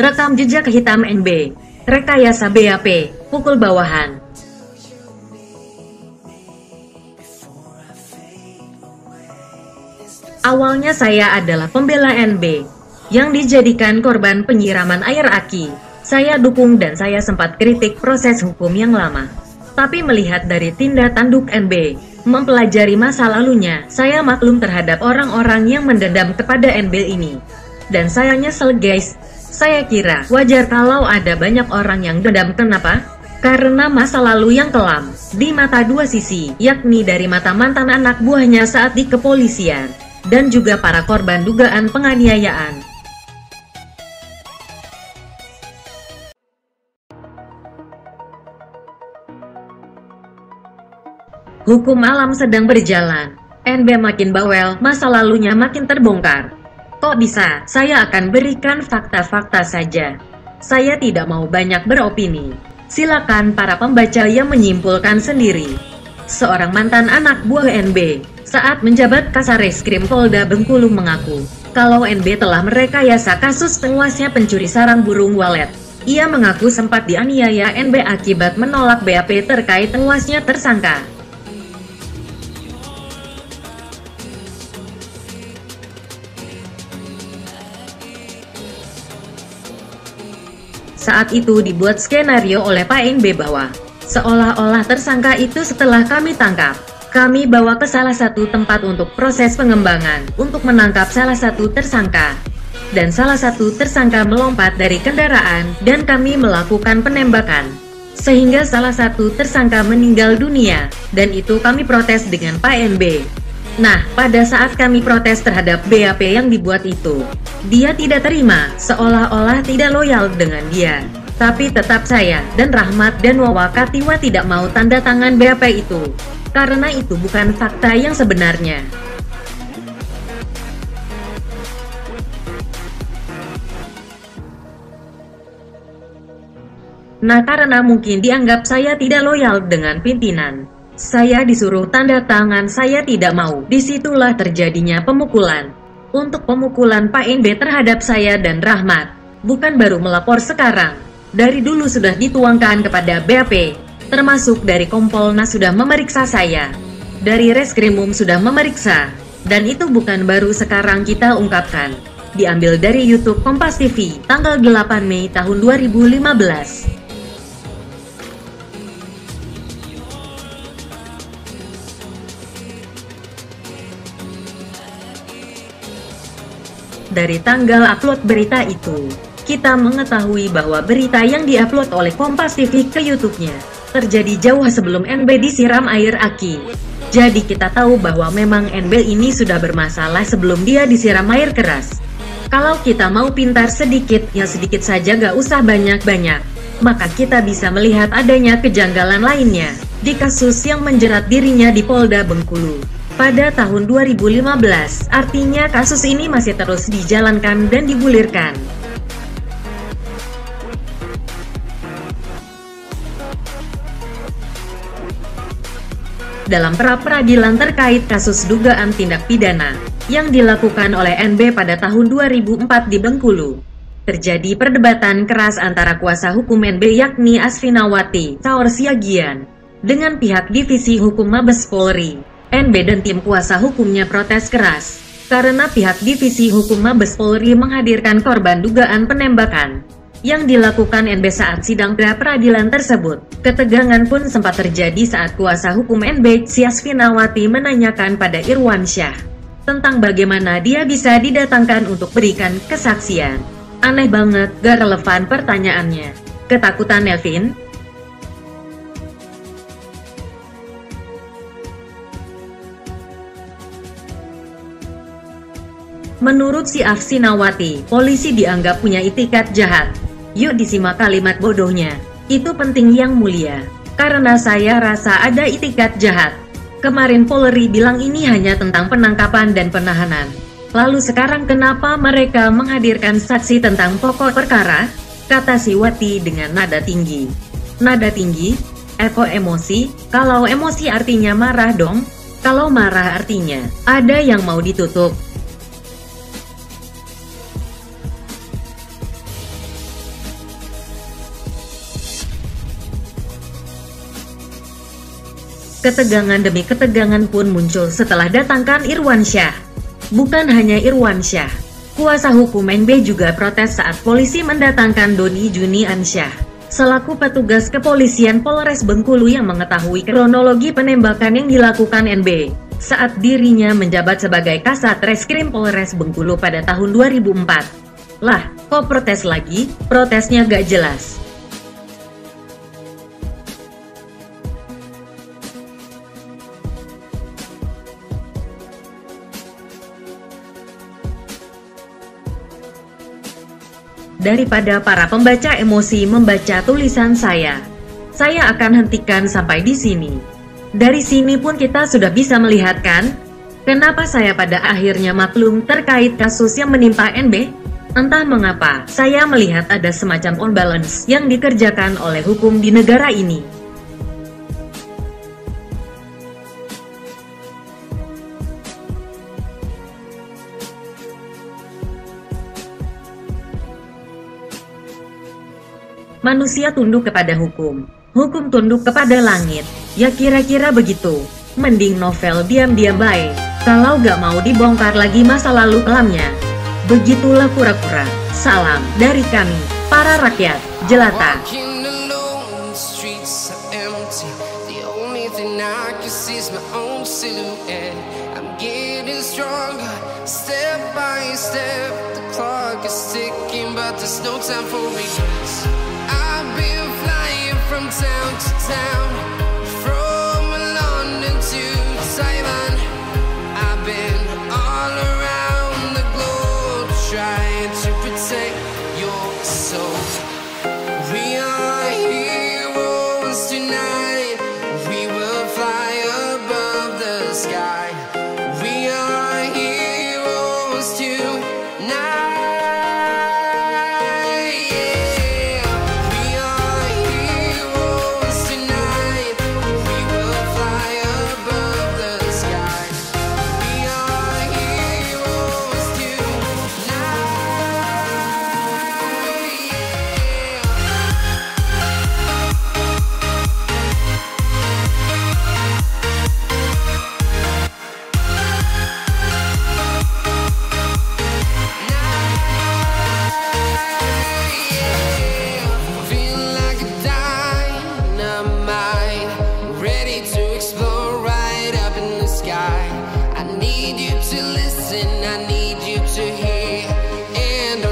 Rekam jejak hitam NB. Rekayasa BAP, pukul bawahan. Awalnya saya adalah pembela NB, yang dijadikan korban penyiraman air aki. Saya dukung dan saya sempat kritik proses hukum yang lama. Tapi melihat dari tindak tanduk NB, mempelajari masa lalunya, saya maklum terhadap orang-orang yang mendendam kepada NB ini. Dan saya nyesel guys. Saya kira wajar kalau ada banyak orang yang dendam. Kenapa? Karena masa lalu yang kelam, di mata dua sisi, yakni dari mata mantan anak buahnya saat di kepolisian, dan juga para korban dugaan penganiayaan. Hukum alam sedang berjalan. NB makin bawel, masa lalunya makin terbongkar. Kok bisa? Saya akan berikan fakta-fakta saja. Saya tidak mau banyak beropini. Silakan para pembaca yang menyimpulkan sendiri. Seorang mantan anak buah NB, saat menjabat Kasareskrim Polda Bengkulu mengaku, kalau NB telah merekayasa kasus tewasnya pencuri sarang burung walet. Ia mengaku sempat dianiaya NB akibat menolak BAP terkait tewasnya tersangka. Saat itu dibuat skenario oleh Pak NB bahwa seolah-olah tersangka itu setelah kami tangkap, kami bawa ke salah satu tempat untuk proses pengembangan, untuk menangkap salah satu tersangka. Dan salah satu tersangka melompat dari kendaraan, dan kami melakukan penembakan. Sehingga salah satu tersangka meninggal dunia, dan itu kami protes dengan Pak NB. Nah, pada saat kami protes terhadap BAP yang dibuat itu, dia tidak terima, seolah-olah tidak loyal dengan dia. Tapi tetap saya, dan Rahmat dan Wawa Katiwa tidak mau tanda tangan BAP itu. Karena itu bukan fakta yang sebenarnya. Nah, karena mungkin dianggap saya tidak loyal dengan pimpinan, saya disuruh tanda tangan, saya tidak mau. Disitulah terjadinya pemukulan. Untuk pemukulan Pak NB terhadap saya dan Rahmat, bukan baru melapor sekarang. Dari dulu sudah dituangkan kepada BAP, termasuk dari Kompolnas sudah memeriksa saya. Dari Reskrimum sudah memeriksa. Dan itu bukan baru sekarang kita ungkapkan. Diambil dari YouTube Kompas TV, tanggal 8 Mei tahun 2015. Dari tanggal upload berita itu, kita mengetahui bahwa berita yang diupload oleh Kompas TV ke YouTube-nya terjadi jauh sebelum NB disiram air aki. Jadi kita tahu bahwa memang NB ini sudah bermasalah sebelum dia disiram air keras. Kalau kita mau pintar sedikit, ya sedikit saja, gak usah banyak-banyak, maka kita bisa melihat adanya kejanggalan lainnya di kasus yang menjerat dirinya di Polda Bengkulu. Pada tahun 2015, artinya kasus ini masih terus dijalankan dan digulirkan. Dalam pra-peradilan terkait kasus dugaan tindak pidana yang dilakukan oleh NB pada tahun 2004 di Bengkulu, terjadi perdebatan keras antara kuasa hukum NB yakni Asfinawati Saur Siagian dengan pihak Divisi Hukum Mabes Polri. NB dan tim kuasa hukumnya protes keras, karena pihak Divisi Hukum Mabes Polri menghadirkan korban dugaan penembakan yang dilakukan NB saat sidang pra-peradilan tersebut. Ketegangan pun sempat terjadi saat kuasa hukum NB, Asfinawati, menanyakan pada Irwan Syah tentang bagaimana dia bisa didatangkan untuk berikan kesaksian. Aneh banget, gak relevan pertanyaannya. Ketakutan Elvin? Menurut si Asfinawati, polisi dianggap punya itikat jahat. Yuk disimak kalimat bodohnya. Itu penting yang mulia. Karena saya rasa ada itikat jahat. Kemarin Polri bilang ini hanya tentang penangkapan dan penahanan. Lalu sekarang kenapa mereka menghadirkan saksi tentang pokok perkara? Kata si Wati dengan nada tinggi. Nada tinggi? Eko emosi? Kalau emosi artinya marah dong. Kalau marah artinya, ada yang mau ditutup. Ketegangan demi ketegangan pun muncul setelah datangkan Irwansyah. Bukan hanya Irwansyah, kuasa hukum NB juga protes saat polisi mendatangkan Doni Juniansyah, selaku petugas kepolisian Polres Bengkulu yang mengetahui kronologi penembakan yang dilakukan NB, saat dirinya menjabat sebagai Kasat Reskrim Polres Bengkulu pada tahun 2004. Lah, kok protes lagi? Protesnya gak jelas. Daripada para pembaca emosi membaca tulisan saya akan hentikan sampai di sini. Dari sini pun kita sudah bisa melihat kan, kenapa saya pada akhirnya maklum terkait kasus yang menimpa NB. Entah mengapa, saya melihat ada semacam on balance yang dikerjakan oleh hukum di negara ini. Manusia tunduk kepada hukum, hukum tunduk kepada langit. Ya kira-kira begitu. Mending novel diam-diam baik, kalau gak mau dibongkar lagi masa lalu kelamnya. Begitulah kura-kura. Salam dari kami, para rakyat jelata. I've been flying from town to town, from London to Taiwan. I've been all around the globe trying to protect your soul. We are heroes tonight, we will fly above the sky. We are heroes tonight.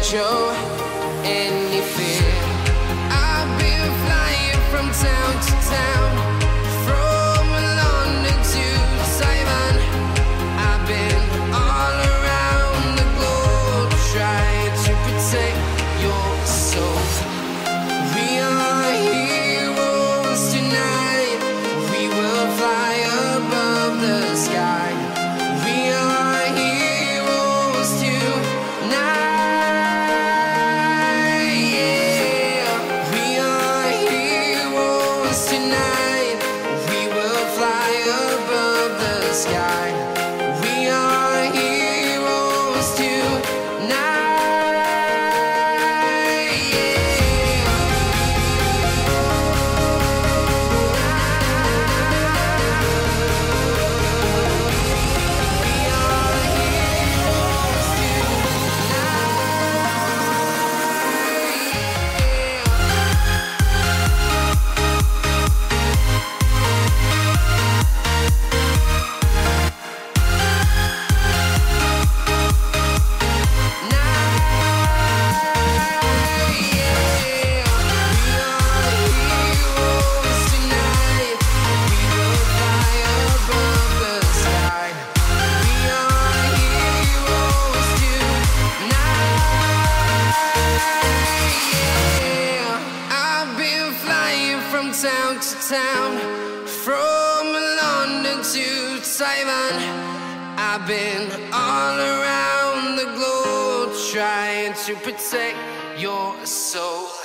Show any fear. I've been flying from town to town, from London to Taiwan. I've been all around the globe trying to protect your soul. We are heroes tonight, we will fly above the sky. We are heroes tonight. Town to town, from London to Taiwan. I've been all around the globe trying to protect your soul.